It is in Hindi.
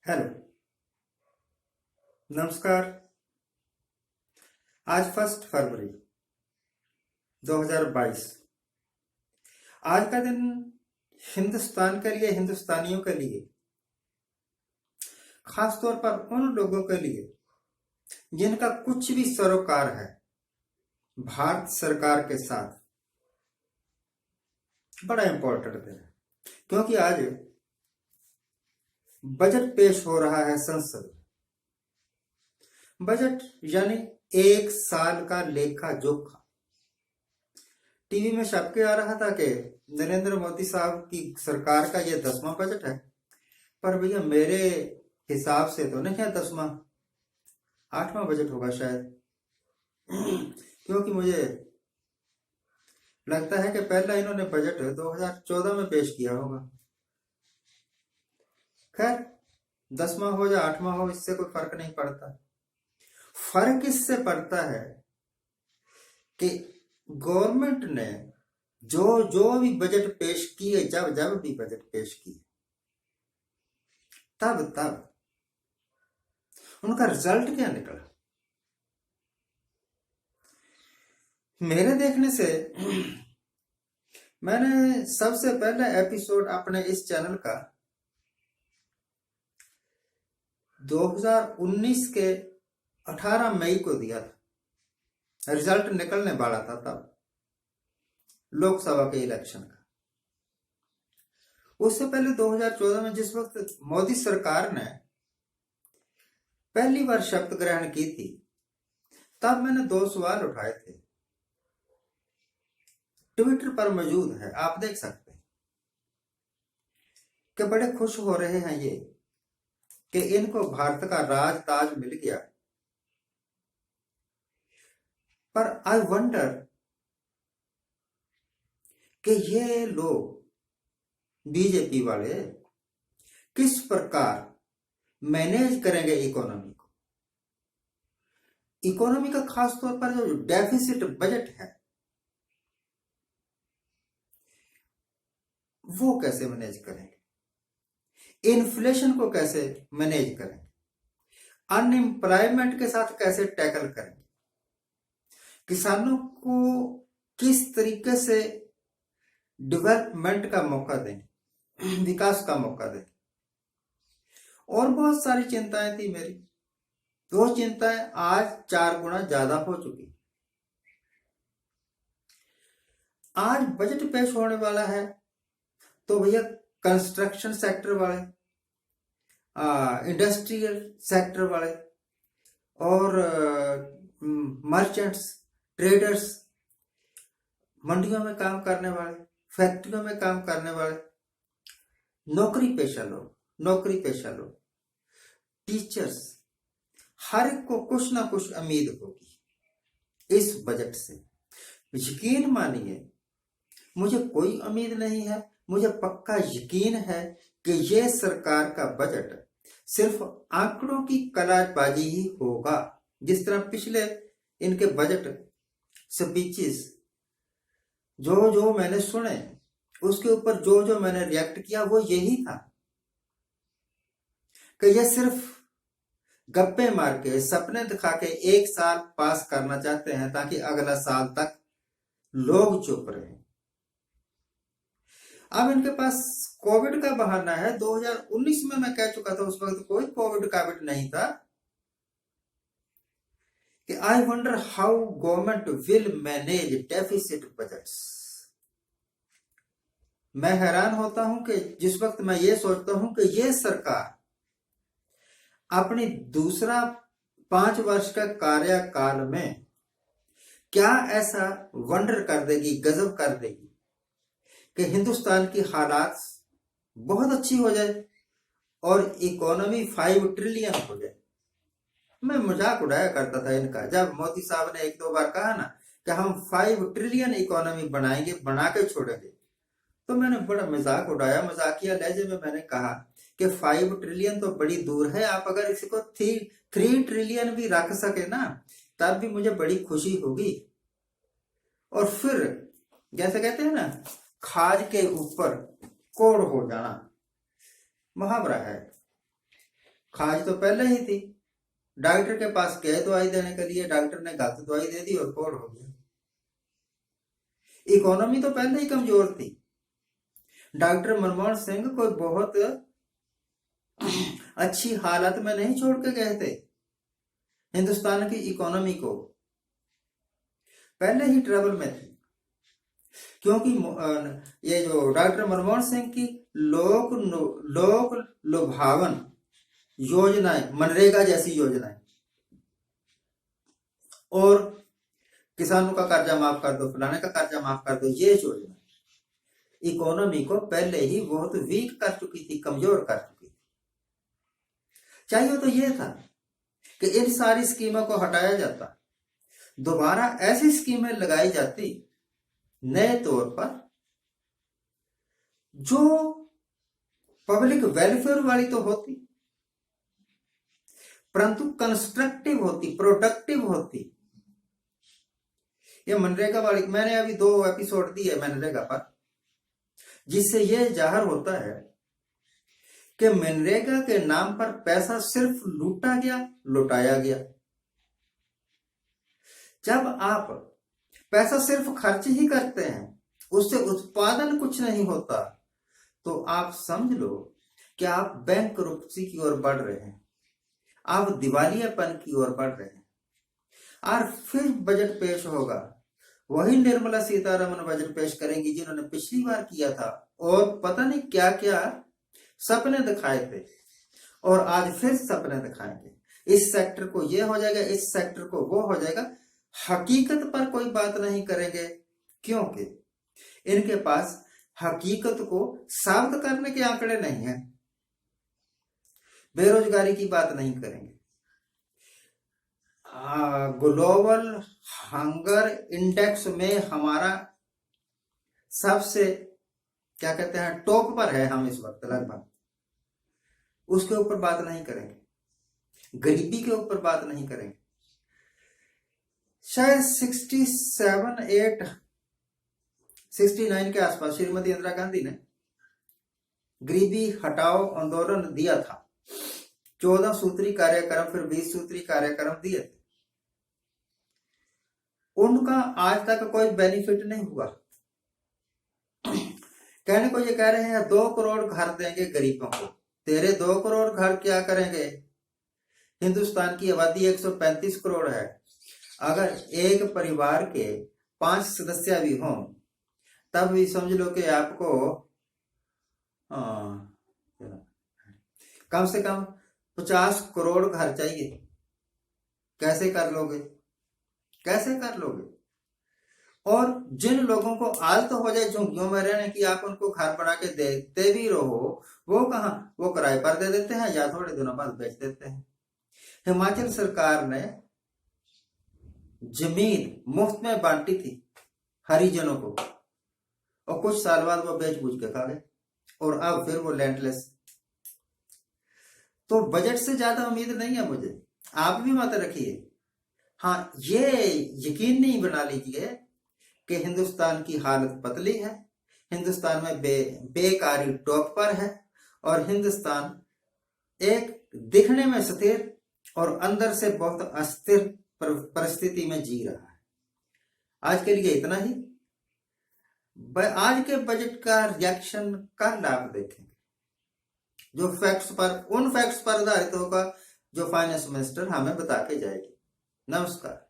हेलो। नमस्कार। आज 1 फरवरी 2022। आज का दिन हिंदुस्तान के लिए, हिंदुस्तानियों के लिए, खास तौर पर उन लोगों के लिए जिनका कुछ भी सरोकार है भारत सरकार के साथ, बड़ा इंपॉर्टेंट दिन है। क्योंकि आज बजट पेश हो रहा है संसद में। बजट यानी 1 साल का लेखा जोखा। टीवी में छप के आ रहा था कि नरेंद्र मोदी साहब की सरकार का यह 10वां बजट है। पर भैया मेरे हिसाब से तो नहीं है 10वां, 8वां बजट होगा शायद। क्योंकि मुझे लगता है कि पहला इन्होंने बजट 2014 में पेश किया होगा। खैर, 10वां हो या 8वां हो, इससे कोई फर्क नहीं पड़ता। फर्क इससे पड़ता है कि गवर्नमेंट ने जो जो भी बजट पेश किए, जब जब भी बजट पेश किए, तब तब उनका रिजल्ट क्या निकला। मेरे देखने से मैंने सबसे पहला एपिसोड अपने इस चैनल का 2019 के 18 मई को दिया था। रिजल्ट निकलने वाला था तब, लोकसभा के इलेक्शन का। उससे पहले 2014 में, जिस वक्त मोदी सरकार ने पहली बार शपथ ग्रहण की थी, तब मैंने 2 सवाल उठाए थे। ट्विटर पर मौजूद है, आप देख सकते हैं कि बड़े खुश हो रहे हैं ये कि इनको भारत का राज ताज मिल गया। पर आई वंडर कि ये लोग बीजेपी वाले किस प्रकार मैनेज करेंगे इकोनॉमी को। इकोनॉमी का खास तौर पर जो डेफिसिट बजट है, वो कैसे मैनेज करेंगे। इन्फ्लेशन को कैसे मैनेज करेंगे। अनएम्प्लॉयमेंट के साथ कैसे टैकल करेंगे। किसानों को किस तरीके से डेवलपमेंट का मौका देंगे, विकास का मौका देंगे। और बहुत सारी चिंताएं थी मेरी। वो चिंताएं आज 4 गुना ज्यादा हो चुकी। आज बजट पेश होने वाला है तो भैया कंस्ट्रक्शन सेक्टर वाले, इंडस्ट्रियल सेक्टर वाले और मर्चेंट्स, ट्रेडर्स, मंडियों में काम करने वाले, फैक्ट्रियों में काम करने वाले, नौकरी पेशा लोग, टीचर्स, हर एक को कुछ ना कुछ उम्मीद होगी इस बजट से। यकीन मानिए, मुझे कोई उम्मीद नहीं है। मुझे पक्का यकीन है कि ये सरकार का बजट सिर्फ आंकड़ों की कलाबाजी ही होगा। जिस तरह पिछले इनके बजट स्पीचेस जो जो मैंने सुने, उसके ऊपर जो जो मैंने रिएक्ट किया, वो यही था कि ये सिर्फ गप्पे मार के, सपने दिखा के 1 साल पास करना चाहते हैं ताकि अगला साल तक लोग चुप रहे। अब इनके पास कोविड का बहाना है। 2019 में मैं कह चुका था, उस वक्त कोई कोविड काविड नहीं था, कि I wonder how government will manage deficit budgets. मैं हैरान होता हूं कि जिस वक्त मैं ये सोचता हूं कि ये सरकार अपनी दूसरा 5 वर्ष का कार्यकाल में क्या ऐसा वंडर कर देगी, गजब कर देगी कि हिंदुस्तान की हालात बहुत अच्छी हो जाए और इकोनॉमी 5 ट्रिलियन हो जाए। मैं मजाक उड़ाया करता था इनका, जब मोदी साहब ने 1-2 बार कहा ना कि हम 5 ट्रिलियन इकोनॉमी बनाएंगे, बना के छोड़ेंगे, तो मैंने बड़ा मजाक उड़ाया। मजाकिया लहजे में मैंने कहा कि 5 ट्रिलियन तो बड़ी दूर है, आप अगर इसको 3 ट्रिलियन भी रख सके ना, तब भी मुझे बड़ी खुशी होगी। और फिर जैसे कहते हैं ना, खाज के ऊपर कोड़ हो जाना, मुहावरा है। खाज तो पहले ही थी, डॉक्टर के पास गए दवाई देने के लिए, डॉक्टर ने गलत दवाई दे दी और कोड़ हो गया। इकोनॉमी तो पहले ही कमजोर थी। डॉक्टर मनमोहन सिंह कोई बहुत अच्छी हालत में नहीं छोड़ के गए थे हिंदुस्तान की इकोनॉमी को, पहले ही ट्रबल में थी। क्योंकि ये जो डॉक्टर मनमोहन सिंह की लोक लुभावन योजनाएं, मनरेगा जैसी योजनाएं और किसानों का कर्जा माफ कर दो, फलाने का कर्जा माफ कर दो, ये योजना इकोनॉमी को पहले ही बहुत वीक कर चुकी थी, कमजोर कर चुकी थी। चाहिए तो ये था कि इन सारी स्कीमों को हटाया जाता, दोबारा ऐसी स्कीमें लगाई जाती नए तौर पर जो पब्लिक वेलफेयर वाली तो होती, परंतु कंस्ट्रक्टिव होती, प्रोडक्टिव होती। ये मनरेगा वाली, मैंने अभी 2 एपिसोड दिए मनरेगा पर, जिससे यह जाहिर होता है कि मनरेगा के नाम पर पैसा सिर्फ लूटा गया, लुटाया गया। जब आप पैसा सिर्फ खर्च ही करते हैं, उससे उत्पादन कुछ नहीं होता, तो आप समझ लो कि आप बैंकरप्सी की ओर बढ़ रहे हैं, आप दिवालियापन की ओर बढ़ रहे हैं। और फिर बजट पेश होगा, वही निर्मला सीतारमण बजट पेश करेंगी जिन्होंने पिछली बार किया था, और पता नहीं क्या क्या सपने दिखाए थे, और आज फिर सपने दिखाएंगे। इस सेक्टर को ये हो जाएगा, इस सेक्टर को वो हो जाएगा। हकीकत पर कोई बात नहीं करेंगे, क्योंकि इनके पास हकीकत को साबित करने के आंकड़े नहीं है। बेरोजगारी की बात नहीं करेंगे, ग्लोबल हंगर इंडेक्स में हमारा सबसे क्या कहते हैं टॉप पर है हम इस वक्त लगभग, उसके ऊपर बात नहीं करेंगे। गरीबी के ऊपर बात नहीं करेंगे। शायद 69 के आसपास श्रीमती इंदिरा गांधी ने गरीबी हटाओ आंदोलन दिया था, 14 सूत्री कार्यक्रम, फिर 20 सूत्री कार्यक्रम दिए थे। उनका आज तक कोई बेनिफिट नहीं हुआ। कहने को ये कह रहे हैं 2 करोड़ घर देंगे गरीबों को। तेरे 2 करोड़ घर क्या करेंगे? हिंदुस्तान की आबादी 135 करोड़ है। अगर एक परिवार के 5 सदस्य भी हों, तब भी समझ लो कि आपको कम से कम 50 करोड़ घर चाहिए। कैसे कर लोगे? कैसे कर लोगे? और जिन लोगों को आदत हो जाए झुंगियों में रहने की, आप उनको घर बना के देते भी रहो, वो कहां, वो किराए पर दे देते हैं या थोड़े दिनों बाद बेच देते हैं। हिमाचल सरकार ने जमीन मुफ्त में बांटी थी हरिजनों को, और कुछ साल बाद वो बेच बूझ के खा गए, और अब फिर वो लैंडलेस। तो बजट से ज्यादा उम्मीद नहीं है मुझे, आप भी मत रखिए। हाँ, ये यकीन नहीं बना लीजिए कि हिंदुस्तान की हालत पतली है, हिंदुस्तान में बेकारी टॉप पर है, और हिंदुस्तान एक दिखने में स्थिर और अंदर से बहुत अस्थिर परिस्थिति में जी रहा है। आज के लिए इतना ही। आज के बजट का रिएक्शन कल आप देखेंगे, जो फैक्ट्स पर, उन फैक्ट्स पर आधारित होगा जो फाइनेंस मिनिस्टर हमें बता के जाएगी। नमस्कार।